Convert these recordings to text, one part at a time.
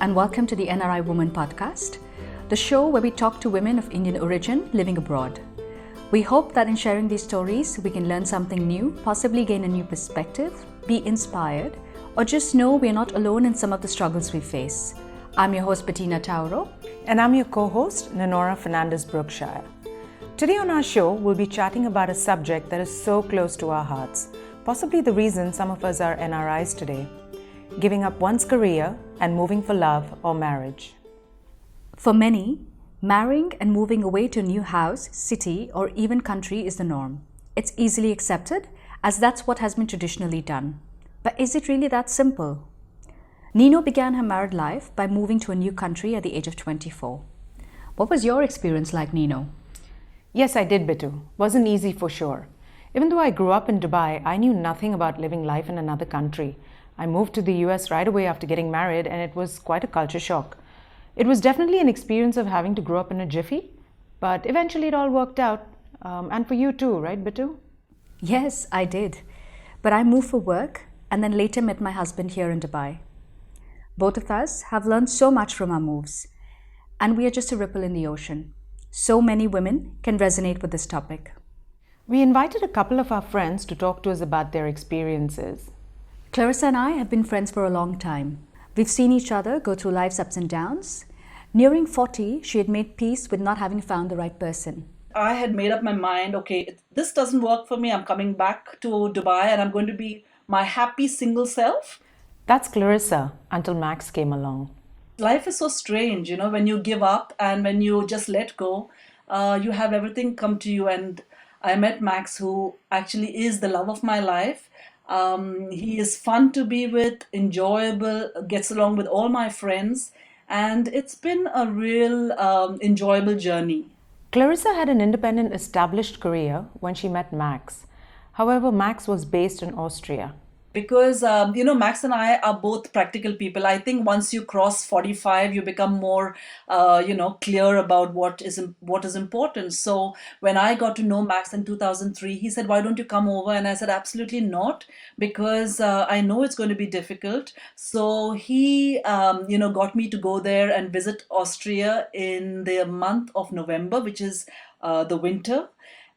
and welcome to the NRI Woman Podcast, the show where we talk to women of Indian origin living abroad. We hope that in sharing these stories, we can learn something new, possibly gain a new perspective, be inspired, or just know we are not alone in some of the struggles we face. I'm your host, Bettina Tauro. And I'm your co-host, Nanora Fernandez Brookshire. Today on our show, we'll be chatting about a subject that is so close to our hearts, possibly the reason some of us are NRIs today: giving up one's career and moving for love or marriage. For many, marrying and moving away to a new house, city, or even country is the norm. It's easily accepted as that's what has been traditionally done. But is it really that simple? Nino began her married life by moving to a new country at the age of 24. What was your experience like, Nino? Yes, I did, Bitu. Wasn't easy for sure. Even though I grew up in Dubai, I knew nothing about living life in another country. I moved to the US right away after getting married, and it was quite a culture shock. It was definitely an experience of having to grow up in a jiffy, but eventually it all worked out. And for you too, right, Bitu? Yes, I did. But I moved for work and then later met my husband here in Dubai. Both of us have learned so much from our moves, and we are just a ripple in the ocean. So many women can resonate with this topic. We invited a couple of our friends to talk to us about their experiences. Clarissa and I have been friends for a long time. We've seen each other go through life's ups and downs. Nearing 40, she had made peace with not having found the right person. I had made up my mind, okay, this doesn't work for me. I'm coming back to Dubai and I'm going to be my happy single self. That's Clarissa, until Max came along. Life is so strange, when you give up and when you just let go, you have everything come to you. And I met Max, who actually is the love of my life. He is fun to be with, enjoyable, gets along with all my friends. And it's been a real enjoyable journey. Clarissa had an independent, established career when she met Max. However, Max was based in Austria. Because, Max and I are both practical people. I think once you cross 45, you become more, clear about what is important. So when I got to know Max in 2003, he said, why don't you come over? And I said, absolutely not, because I know it's going to be difficult. So he, got me to go there and visit Austria in the month of November, which is the winter.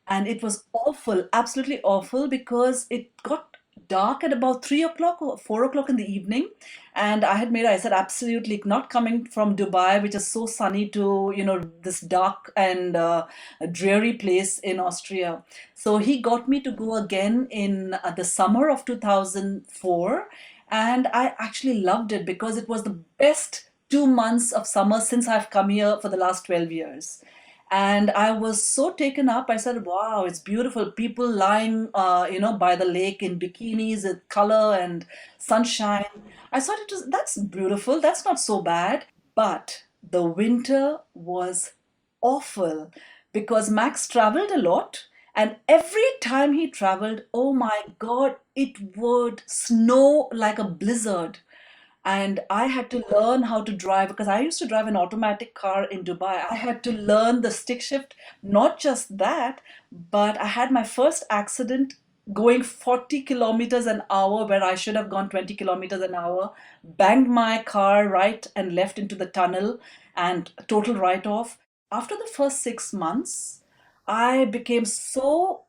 And it was awful, absolutely awful, because it got dark at about 3 o'clock or 4 o'clock in the evening. And I said, absolutely not coming from Dubai, which is so sunny, to, this dark and dreary place in Austria. So he got me to go again in the summer of 2004. And I actually loved it because it was the best 2 months of summer since I've come here for the last 12 years. And I was so taken up. I said, wow, it's beautiful. People lying, by the lake in bikinis with color and sunshine. I thought that's beautiful. That's not so bad. But the winter was awful because Max traveled a lot. And every time he traveled, oh my God, it would snow like a blizzard. And I had to learn how to drive because I used to drive an automatic car in Dubai. I had to learn the stick shift. Not just that, but I had my first accident going 40 kilometers an hour where I should have gone 20 kilometers an hour, banged my car right and left into the tunnel and total write-off. After the first 6 months, I became so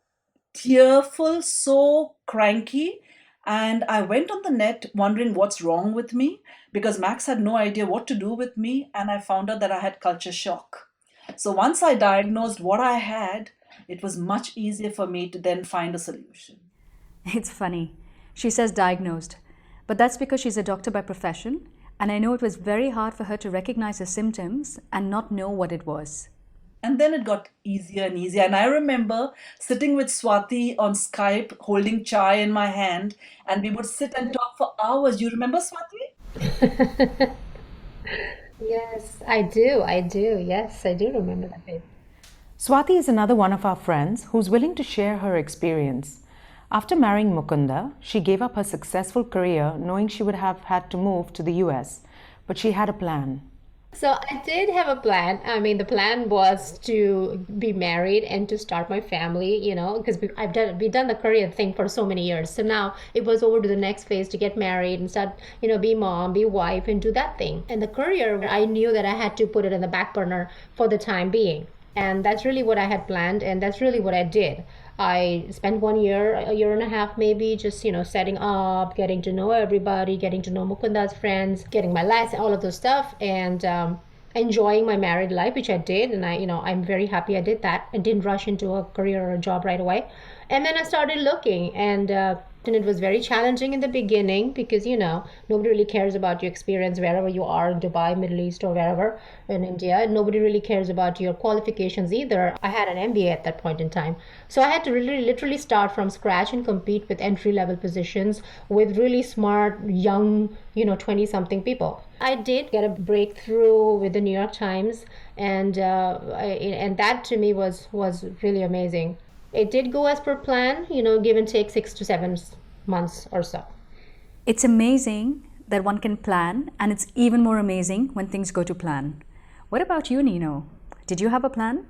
tearful, so cranky. And I went on the net wondering what's wrong with me because Max had no idea what to do with me. And I found out that I had culture shock. So once I diagnosed what I had, it was much easier for me to then find a solution. It's funny. She says diagnosed, but that's because she's a doctor by profession. And I know it was very hard for her to recognize her symptoms and not know what it was. And then it got easier and easier. And I remember sitting with Swaty on Skype, holding chai in my hand, and we would sit and talk for hours. You remember, Swaty? Yes, I do. Yes, I do remember that, babe. Swaty is another one of our friends who's willing to share her experience. After marrying Mukunda, she gave up her successful career knowing she would have had to move to the US, but she had a plan. So I did have a plan. I mean, the plan was to be married and to start my family, because we've done the career thing for so many years. So now it was over to the next phase to get married and start, be mom, be wife, and do that thing. And the career, I knew that I had to put it in the back burner for the time being. And that's really what I had planned, and that's really what I did. I spent 1 year, a year and a half maybe, just setting up, getting to know everybody, getting to know Mukunda's friends, getting my license, all of those stuff, and enjoying my married life, which I did, and I'm very happy I did that and didn't rush into a career or a job right away. And then I started looking, and it was very challenging in the beginning because nobody really cares about your experience wherever you are in Dubai, Middle East, or wherever in India, and nobody really cares about your qualifications either. I had an MBA at that point in time, so I had to really literally start from scratch and compete with entry level positions with really smart young 20 something people. I did get a breakthrough with the New York Times, and that to me was really amazing. It did go as per plan, give and take 6 to 7 months or so. It's amazing that one can plan, and it's even more amazing when things go to plan. What about you, Nino? Did you have a plan?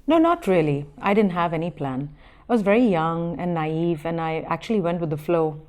No, not really. I didn't have any plan. I was very young and naive, and I actually went with the flow.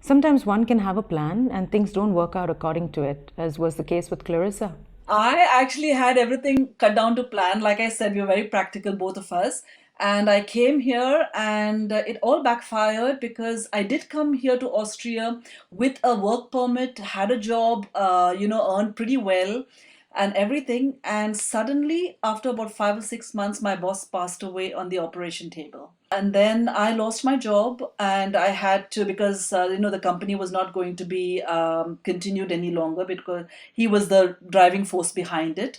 Sometimes one can have a plan and things don't work out according to it, as was the case with Clarissa. I actually had everything cut down to plan. Like I said, we were very practical, both of us. And I came here and it all backfired because I did come here to Austria with a work permit, had a job, earned pretty well and everything. And suddenly, after about 5 or 6 months, my boss passed away on the operation table. And then I lost my job, and I had to, because the company was not going to be continued any longer because he was the driving force behind it.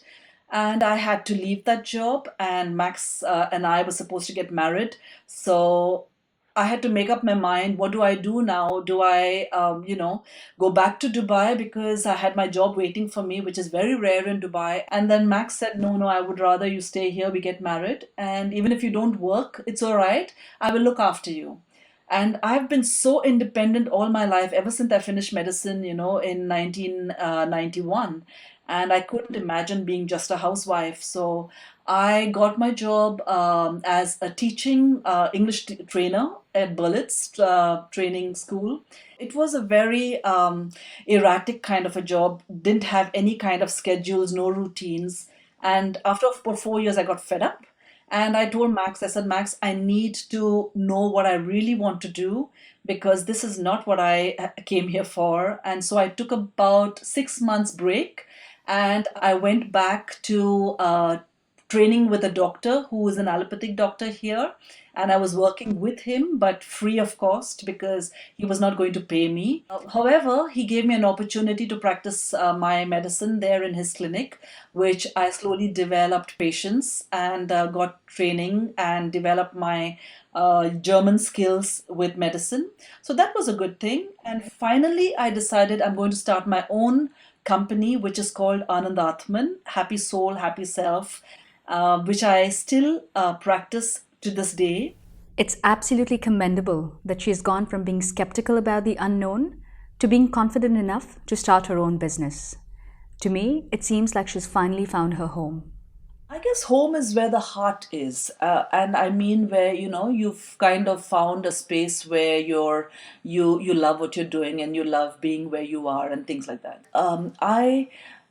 And I had to leave that job, and Max and I were supposed to get married. So I had to make up my mind. What do I do now? Do I, go back to Dubai because I had my job waiting for me, which is very rare in Dubai. And then Max said, no, no, I would rather you stay here. We get married. And even if you don't work, it's all right. I will look after you. And I've been so independent all my life, ever since I finished medicine, in 1991. And I couldn't imagine being just a housewife. So I got my job as a teaching English trainer at Berlitz training school. It was a very erratic kind of a job, didn't have any kind of schedules, no routines. And after about 4 years, I got fed up. And I told Max, I said, Max, I need to know what I really want to do because this is not what I came here for. And so I took about 6 months break and I went back to training with a doctor who is an allopathic doctor here. And I was working with him, but free of cost because he was not going to pay me. However, he gave me an opportunity to practice my medicine there in his clinic, which I slowly developed patience and got training and developed my German skills with medicine. So that was a good thing. And finally, I decided I'm going to start my own company, which is called Anandatman, Happy Soul, Happy Self, which I still practice to this day. It's absolutely commendable that she has gone from being skeptical about the unknown to being confident enough to start her own business. To me, it seems like she's finally found her home. I guess home is where the heart is, and I mean where you've kind of found a space where you love what you're doing and you love being where you are and things like that. I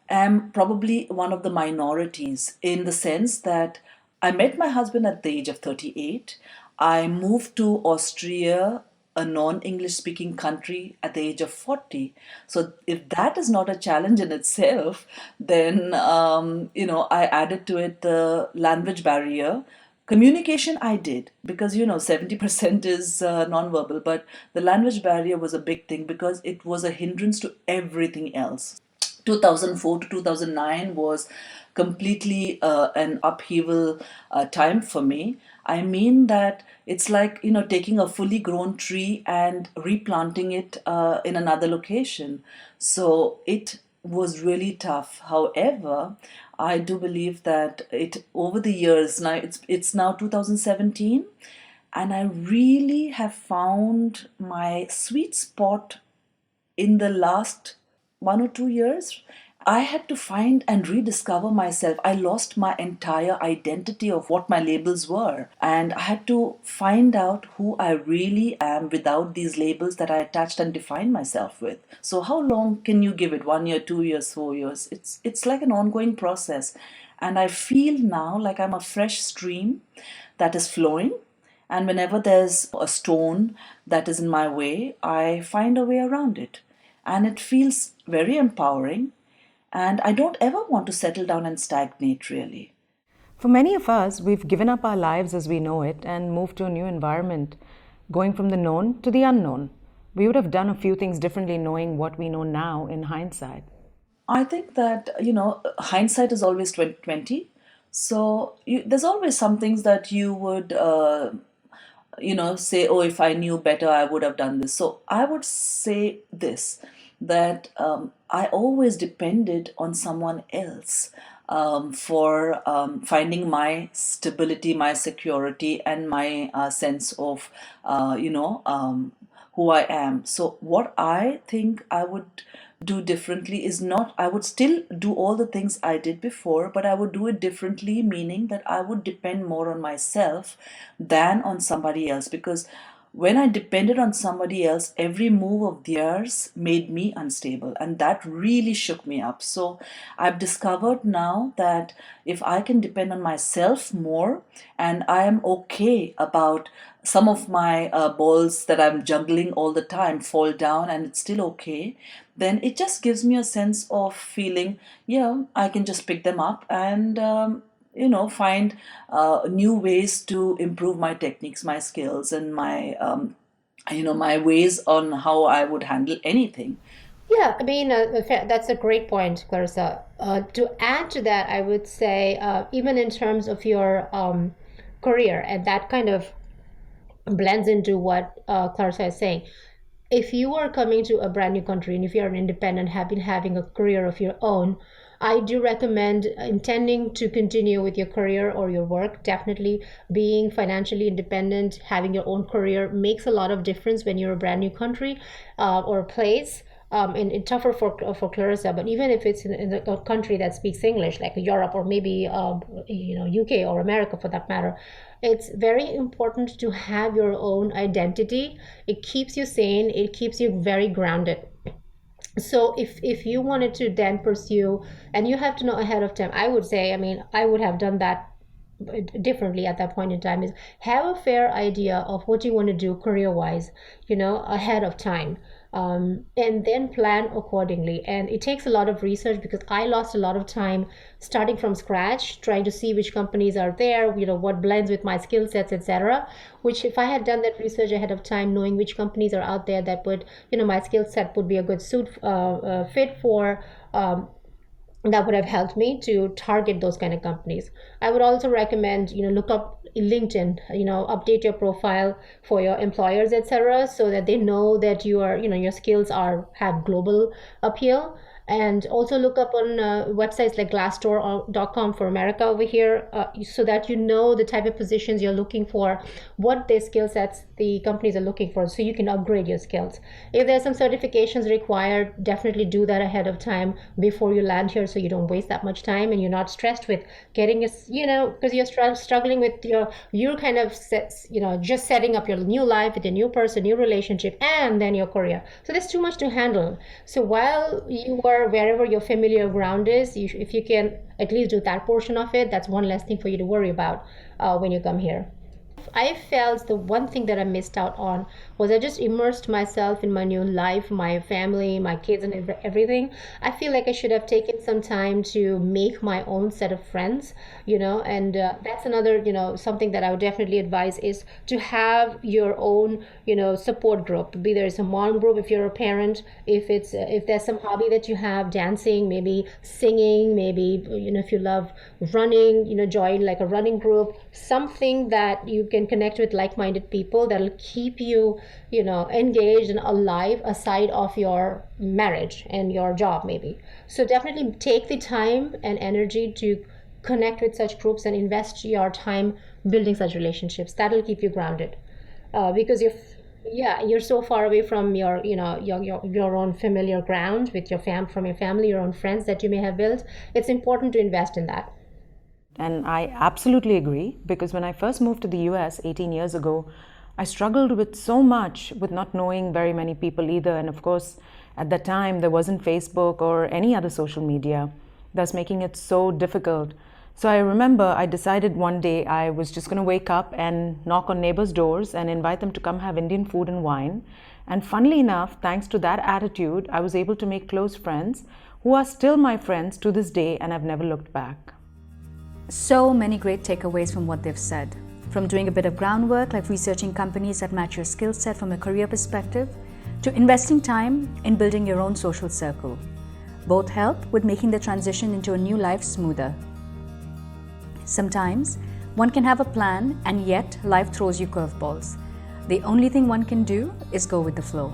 am probably one of the minorities in the sense that I met my husband at the age of 38. I moved to Austria, a non-English speaking country, at the age of 40. So if that is not a challenge in itself, then I added to it the language barrier. Communication I did because 70% is non-verbal, but the language barrier was a big thing because it was a hindrance to everything else. 2004 to 2009 was completely an upheaval time for me. I mean that it's like, taking a fully grown tree and replanting it in another location. So it was really tough. However, I do believe that it over the years now it's now 2017 and I really have found my sweet spot in the last 1 or 2 years. I had to find and rediscover myself. I lost my entire identity of what my labels were. And I had to find out who I really am without these labels that I attached and defined myself with. So how long can you give it? 1 year, 2 years, 4 years? It's like an ongoing process. And I feel now like I'm a fresh stream that is flowing. And whenever there's a stone that is in my way, I find a way around it. And it feels very empowering, and I don't ever want to settle down and stagnate, really. For many of us, we've given up our lives as we know it and moved to a new environment, going from the known to the unknown. We would have done a few things differently knowing what we know now in hindsight. I think that, hindsight is always 2020. So there's always some things that you would, say, oh, if I knew better, I would have done this. So I would say this, that I always depended on someone else for finding my stability, my security, and my sense of, who I am. So, what I think I would do differently is not, I would still do all the things I did before, but I would do it differently, meaning that I would depend more on myself than on somebody else. Because when I depended on somebody else, every move of theirs made me unstable, and that really shook me up. So I've discovered now that if I can depend on myself more, and I am okay about some of my balls that I'm juggling all the time fall down and it's still okay, then it just gives me a sense of feeling, yeah, I can just pick them up and find new ways to improve my techniques, my skills, and my my ways on how I would handle anything. Yeah, I mean, that's a great point, Clarissa. To add to that, I would say, even in terms of your career, and that kind of blends into what Clarissa is saying. If you are coming to a brand new country and if you're an independent, have been having a career of your own, I do recommend intending to continue with your career or your work. Definitely being financially independent, having your own career makes a lot of difference when you're a brand new country or place. And tougher for Clarissa, but even if it's in a country that speaks English, like Europe or maybe UK or America for that matter, it's very important to have your own identity. It keeps you sane. It keeps you very grounded. So if you wanted to then pursue, and you have to know ahead of time, I would say, I mean, I would have done that differently at that point in time, is have a fair idea of what you want to do career wise, ahead of time, and then plan accordingly. And it takes a lot of research, because I lost a lot of time starting from scratch trying to see which companies are there, what blends with my skill sets, etc. Which, if I had done that research ahead of time, knowing which companies are out there that would, my skill set would be a good fit for, that would have helped me to target those kind of companies. I would also recommend, look up LinkedIn, update your profile for your employers, etc., so that they know that you are, your skills have global appeal. And also look up on websites like glassdoor.com for America over here, so that you know the type of positions you're looking for, what their skill sets the companies are looking for, so you can upgrade your skills. If there's some certifications required, definitely do that ahead of time before you land here, so you don't waste that much time and you're not stressed with getting because you're struggling with you're kind of just setting up your new life with a new person, new relationship, and then your career. So there's too much to handle. So while you are wherever your familiar ground is, if you can at least do that portion of it, that's one less thing for you to worry about when you come here. I felt the one thing that I missed out on was I just immersed myself in my new life, my family, my kids, and everything. I feel like I should have taken some time to make my own set of friends, and that's another, something that I would definitely advise, is to have your own, support group. Be there's a mom group if you're a parent, if there's some hobby that you have, dancing, maybe singing, maybe, if you love running, join like a running group, something that you can connect with like-minded people that'll keep you, engaged and alive aside of your marriage and your job maybe. So definitely take the time and energy to connect with such groups and invest your time building such relationships. That'll keep you grounded. Because Yeah, you're so far away from your, your own familiar ground with your from your family, your own friends that you may have built. It's important to invest in that. And I absolutely agree, because when I first moved to the US 18 years ago, I struggled with so much with not knowing very many people either. And of course, at that time, there wasn't Facebook or any other social media, thus making it so difficult. So I remember I decided one day I was just going to wake up and knock on neighbors' doors and invite them to come have Indian food and wine. And funnily enough, thanks to that attitude, I was able to make close friends who are still my friends to this day, and I've never looked back. So many great takeaways from what they've said. From doing a bit of groundwork, like researching companies that match your skill set from a career perspective, to investing time in building your own social circle. Both help with making the transition into a new life smoother. Sometimes, one can have a plan and yet life throws you curveballs. The only thing one can do is go with the flow.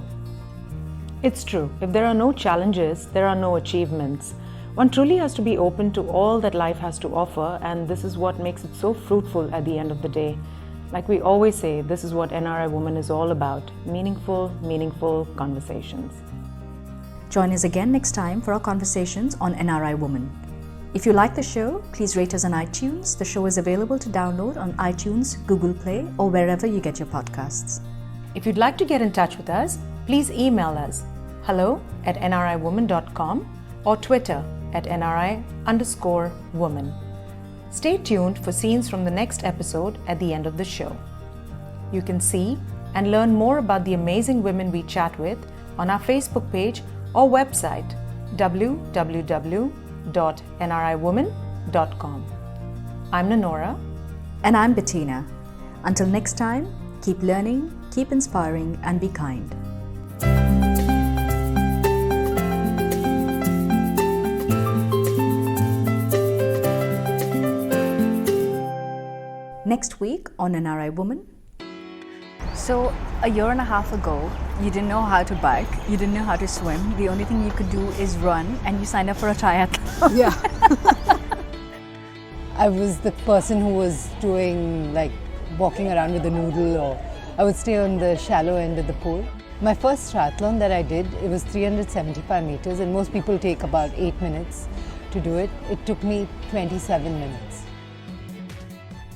It's true. If there are no challenges, there are no achievements. One truly has to be open to all that life has to offer, and this is what makes it so fruitful at the end of the day. Like we always say, this is what NRI Woman is all about. Meaningful conversations. Join us again next time for our conversations on NRI Woman. If you like the show, please rate us on iTunes. The show is available to download on iTunes, Google Play, or wherever you get your podcasts. If you'd like to get in touch with us, please email us hello@nriwoman.com or Twitter @NRI_woman. Stay tuned for scenes from the next episode at the end of the show. You can see and learn more about the amazing women we chat with on our Facebook page or website www.nriwoman.com. I'm Nanora. And I'm Bettina. Until next time, keep learning, keep inspiring, and be kind. Next week on NRI Woman. So, a year and a half ago, you didn't know how to bike, you didn't know how to swim. The only thing you could do is run, and you signed up for a triathlon. Yeah. I was the person who was doing walking around with a noodle, or I would stay on the shallow end of the pool. My first triathlon that I did, it was 375 meters, and most people take about 8 minutes to do it. It took me 27 minutes.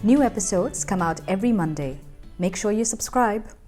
New episodes come out every Monday. Make sure you subscribe.